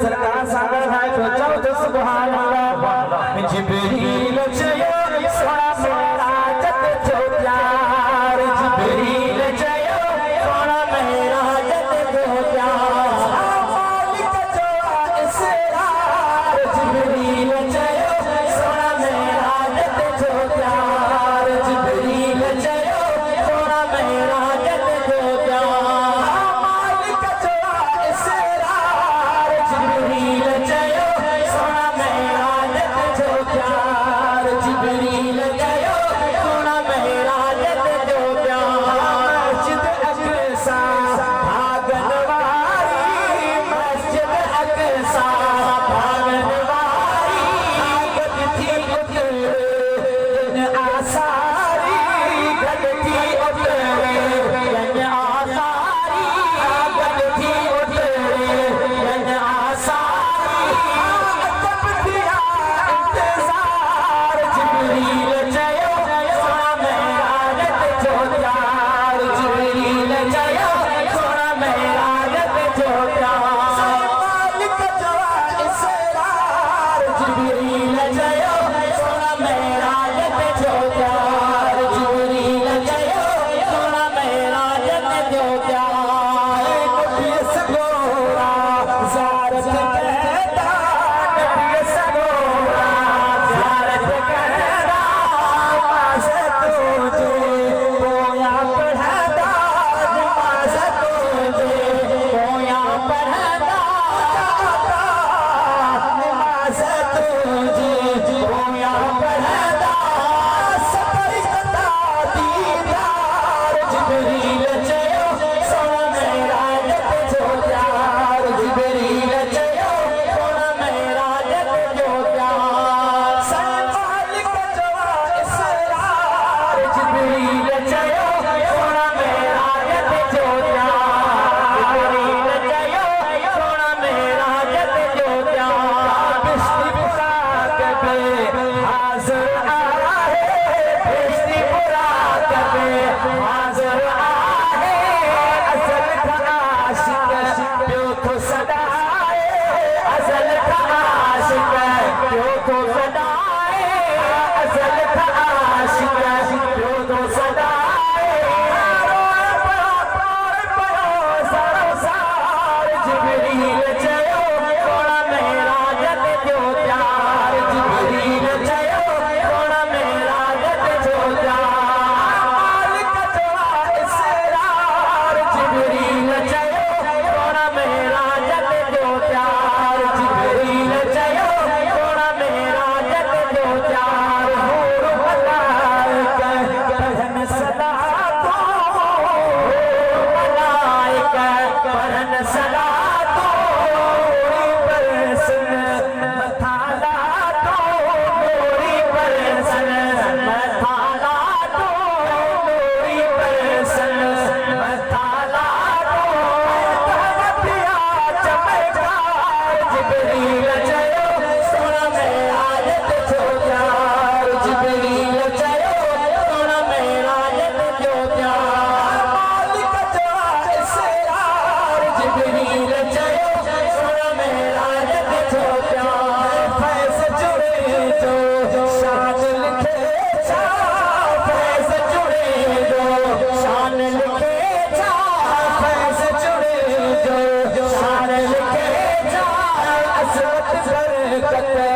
सरकार सागर है तो चौदह सुभान अल्लाह जिब्रील जयो सोना मेरा जत जो प्यार जिब्रील जयो सोना मेरा जत जो प्यार मालिक जो इसरार जिब्रील जयो सोना मेरा जत जो प्यार जिब्रील जयो सोना मेरा जत जो प्यार मालिक जो इसरार जिब्रील जयो सोना मेरा जत जो प्यार जिब्रील जयो सोना मेरा जत जो प्यार मस्जिद अक़सा भागन वाली मस्जिद अक़सा भागन वाली गद थी उतरे आसारी गद थी उतरे आसारी गद थी उतरे आसारी जब दिया इंतजार जिब्रील जयो सोना मेरा जत जो प्यार जिब्रील जयो सोना मेरा जत जो प्यार मालिक जो इसरार जिब्रील जयो सोना मेरा जत जो प्यार जिब्रील जयो सोना मेरा जत जो प्यार नबी सगोरा ज़ारत कहता नबी सगोरा ज़ारत कहता नमाज़ तुझे कोया पढ़ता नमाज़ तुझे कोया पढ़ता नमाज़ तुझे कोया पढ़ता सफर करता दीदार जिब्रील जयो सोना मेरा जत जो प्यार जिब्रील जयो सोना मेरा जत जो प्यार मालिक जो इसरार जिब्रील जयो सोना मेरा जत जो प्यार जिब्रील जयो सोना मेरा जत जो प्यार बिस्तिपुरा कबे हाज़िर आहे बिस्तिपुरा कबे हाज़िर आहे असल का आशिक प्यो को सदाए असल का आशिक प्यो को सदाए असल का आशिक प्यो को सदाए जिब्रील जयो सोना मेरा जत जो प्यार जिब्रील जयो सोना मेरा जत जो प्यार मालिक जो इसरार जिब्रील जयो सोना मेरा जत जो प्यार जिब्रील जयो सोना मेरा जत जो प्यार हूर मलाइका पढ़न सदा तो मलाइका पढ़न सदा तो परसन मथाला तो मोरी परसन मथाला तो मोरी परसन मथाला तो तहतिया चमकार जिब्रील जयो सोना मेरा जत जो प्यार जिब्रील जयो सोना मेरा जत जो प्यार मालिक जो इसरार जिब्रील जयो सोना मेरा जत जो प्यार फैज़ जुड़े जो शान लिखे जा फैज़ जुड़े जो शान लिखे जा फैज़ जुड़े जो शान लिखे जा असरत बरकत